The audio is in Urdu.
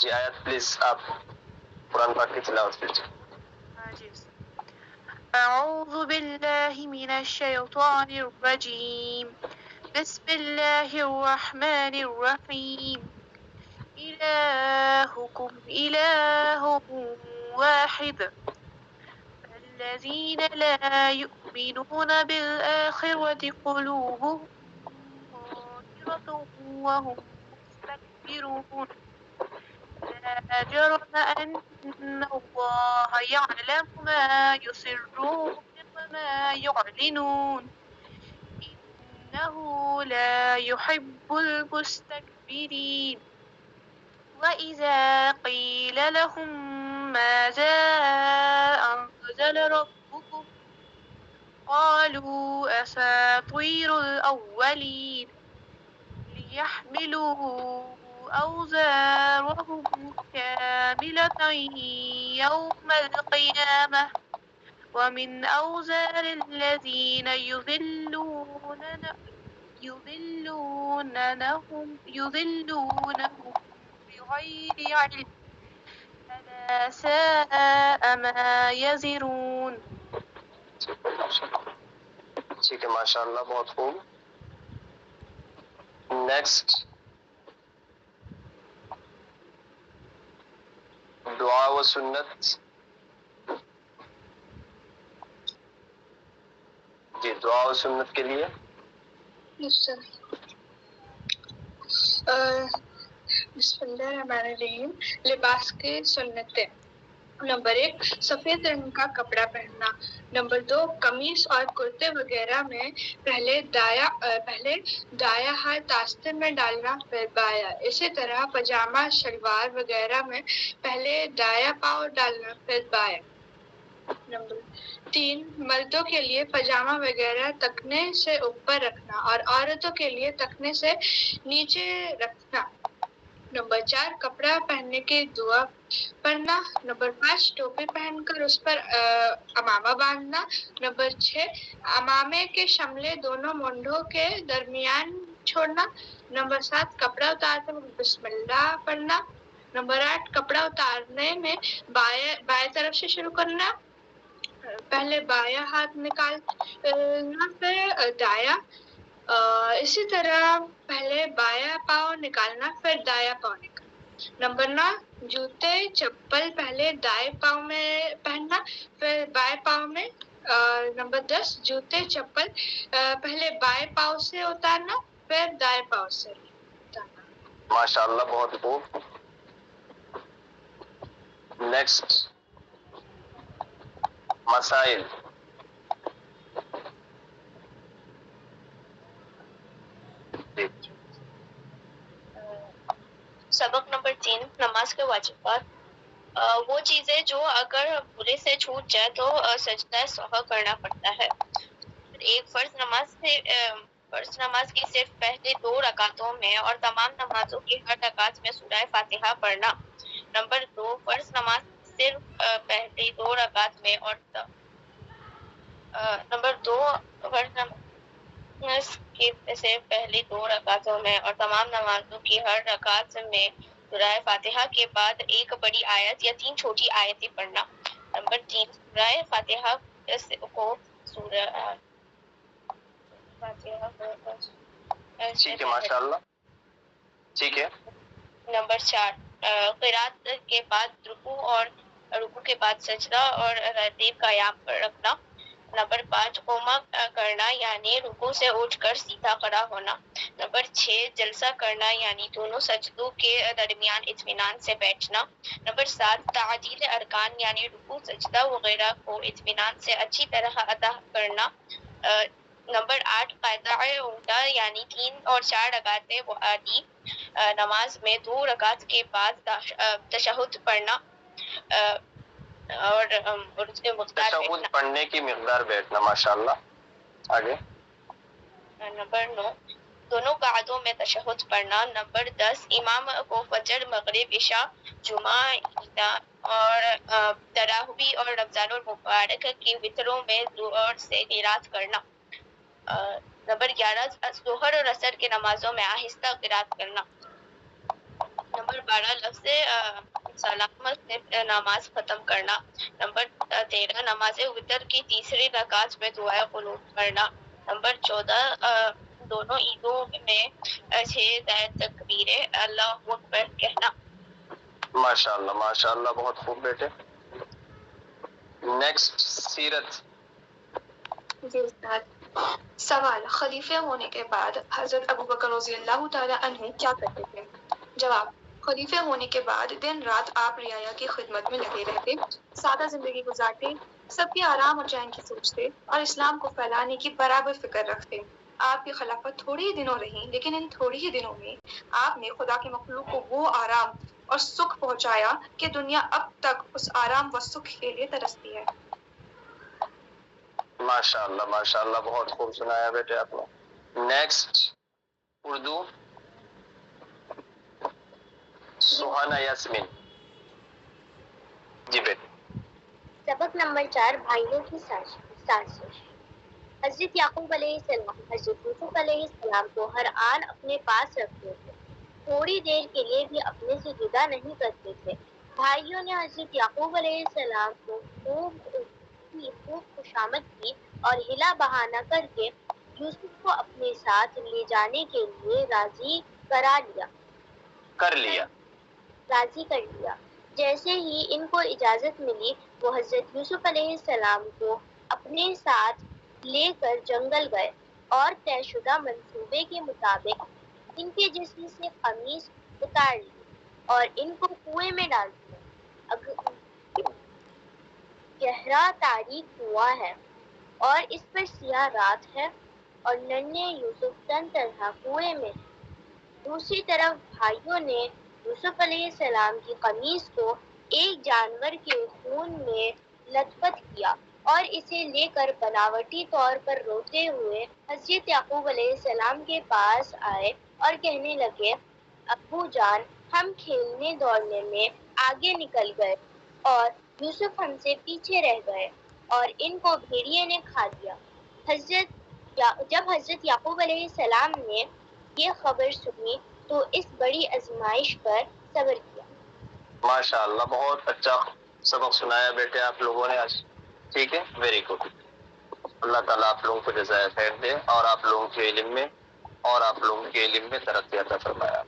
جی آیت پلیز آپ قرآن پاک کی تلاوت کیجیے. أعوذ بالله من الشيطان الرجيم بسم الله الرحمن الرحيم إلهكم إله واحد الذين لا يؤمنون بالآخرة قلوبهم منكرة وهم مستكبرون لا جرم أن الله يعلم ما يسرون وما يعلنون إنه لا يحب المستكبرين وإذا قيل لهم ماذا أنزل ربكم قالوا أساطير الأولين ليحملوا أوزارهم كاملة يوم القيامة ومن أوزار الذين يضلونهم بغير علم ألا ساء ما يزرون. ٹھیک ہے ماشاء اللہ بہت خوب. نیکسٹ دعا و سنت. جی دعا و سنت کے لیے بسم اللہ الرحمن الرحیم. لباس کی سنتیں. نمبر 1 سفید رنگ کا کپڑا پہننا. نمبر 2 قمیص اور کرتے وغیرہ میں پہلے دایاں ہاتھ آستین میں ڈالنا پھر بایاں. اسی طرح پاجامہ شلوار وغیرہ میں پہلے دایاں پاؤں ڈالنا پھر بایاں. نمبر 3 مردوں کے لیے پاجامہ وغیرہ تکنے سے اوپر رکھنا اور عورتوں کے لیے تکنے سے نیچے رکھنا. نمبر 4 کپڑا پہننے کی دعا پڑھنا. نمبر 5 ٹوپی پہن کر اس پر امامہ باندھنا. نمبر 6 امامے کے شملے دونوں مونڈھوں کے درمیان چھوڑنا. نمبر 7 کپڑا اتارتے وقت بسم اللہ پڑھنا. نمبر 8 کپڑا اتارنے میں بائیں طرف سے شروع کرنا. پہلے بایاں ہاتھ نکالنا پھر دایاں. اسی طرح پہلے بایاں پاؤں نکالنا پھر دایاں پاؤں نکالنا. نمبر 9 جوتے چپل پہلے دائیں پاؤں میں پہننا پھر بائیں پاؤں میں. نمبر 10 جوتے چپل پہلے بائیں پاؤں سے اتارنا پھر دائیں پاؤں سے اتارنا. ماشاء اللہ بہت خوب. نیکسٹ مسائل. سبق نمبر 3 نماز کے واجبات. وہ چیزیں جو اگر بھولے سے چھوٹ جائے تو سجدہ سہو کرنا پڑتا ہے. ایک فرض نماز کی صرف پہلے 2 رکعتوں میں اور تمام نمازوں کی ہر رکعت میں سورہ فاتحہ پڑھنا. نمبر 2 فرض نماز صرف پہلی 2 رکعت میں اور نمبر 2 فرض نماز کی صرف پہلی 2 رکعتوں میں اور تمام نمازوں کی ہر رکعت میں سورہ فاتحہ کے بعد ایک بڑی آیت یا 3 چھوٹی آیتیں پڑھنا. نمبر 3 سورہ فاتحہ کو سورہ فاتحہ ٹھیک ہے ماشاء اللہ. ٹھیک ہے. نمبر 4 قرات کے بعد رکوع کے بعد سجدہ اور ترتیب قیام پر رکھنا. نمبر 5 قوما کرنا یعنی رکوع سے اٹھ کر سیدھا کھڑا ہونا. نمبر 6 جلسہ کرنا یعنی دونوں سجدوں کے درمیان اطمینان سے بیٹھنا. نمبر 7 تعجیل ارکان یعنی رکوع سجدہ وغیرہ کو اطمینان سے اچھی طرح ادا کرنا. نمبر 8 قاعدہ عمدہ یعنی 3 اور 4 رکعتیں وعدی نماز میں 2 رکعت کے بعد تشہد پڑھنا اور اس کے مقدار تشہد پڑھنے کی مقدار بیٹھنا. ماشاءاللہ. آگے. نمبر 9 دونوں قعدوں میں تشہد پڑھنا. نمبر 10 امام کو فجر مغرب عشاء جمعہ عید اور تراویح اور رمضان المبارک کی وتروں میں زور سے قرات کرنا. نمبر 11 ظہر اور عصر کی نمازوں میں آہستہ قرات کرنا. نمبر 12 لفظ سلامت سے نماز ختم کرنا. نمبر 13 نماز وتر کی تیسری رکعت میں دعائے قنوت پڑھنا. نمبر 14 دونوں عیدوں میں 6 تکبیریں اللہ اکبر کہنا. ماشاء اللہ بہت خوب بیٹے. نیکسٹ سیرت. جی استاد. سوال: خلیفہ ہونے کے بعد حضرت ابوبکر رضی اللہ تعالیٰ عنہ کیا کرتے تھے؟ جواب: خلیفہ ہونے کے بعد دن رات آپ رعایا کی خدمت میں لگے رہتے، سادہ زندگی گزارتے، سب کے آرام اور چین کی سوچتے اور اسلام کو پھیلانے کی برابر فکر رکھتے. آپ کی خلافت تھوڑی ہی دنوں رہی، لیکن ان تھوڑی ہی دنوں میں آپ نے خدا کے مخلوق کو وہ آرام اور سکھ پہنچایا کہ دنیا اب تک اس آرام و سکھ کے لیے ترستی ہے. ماشاء اللہ بہت خوب سنایا بیٹے آپ نے. نیکسٹ اردو. سہانا یاسمین. جی بیٹے. سبق نمبر 4 بھائیوں کی سازش. حضرت یعقوب علیہ السلام حضرت یوسف علیہ السلام کو ہر آن اپنے پاس رکھتے تھے، تھوڑی دیر کے لیے بھی اپنے سے جدا نہیں کرتے تھے. بھائیوں نے حضرت یعقوب علیہ السلام کو خوب خوشامد کی اور ہلا بہانہ کر کے یوسف کو اپنے ساتھ لے جانے کے لیے راضی کر لیا. جیسے ہی ان کو اجازت ملی وہ حضرت یوسف علیہ السلام کو اپنے ساتھ لے کر جنگل گئے اور طے شدہ منصوبے کے مطابق ان کے جسم سے قمیص اتار لی اور ان کو کنویں میں ڈال دیا. گہرا تاریک کنواں ہے اور اس پر سیاہ رات ہے اور ننھے یوسف تن تنہا کنویں میں. دوسری طرف بھائیوں نے یوسف علیہ السلام کی قمیص کو ایک جانور کے خون میں لت پت کیا اور اسے لے کر بناوٹی طور پر روتے ہوئے حضرت یعقوب علیہ السلام کے پاس آئے اور کہنے لگے: ابو جان، ہم کھیلنے دوڑنے میں آگے نکل گئے اور یوسف ہم سے پیچھے رہ گئے اور ان کو بھیڑیے نے کھا لیا. جب حضرت یعقوب علیہ السلام نے یہ خبر سنی تو اس بڑی آزمائش پر صبر کیا. ماشاء اللہ بہت اچھا سبق سنایا بیٹے آپ لوگوں نے آج. ٹھیک ہے، ویری گڈ. اللہ تعالیٰ آپ لوگوں کو جزائے خیر دے اور آپ لوگوں کے علم میں ترقی عطا فرمایا.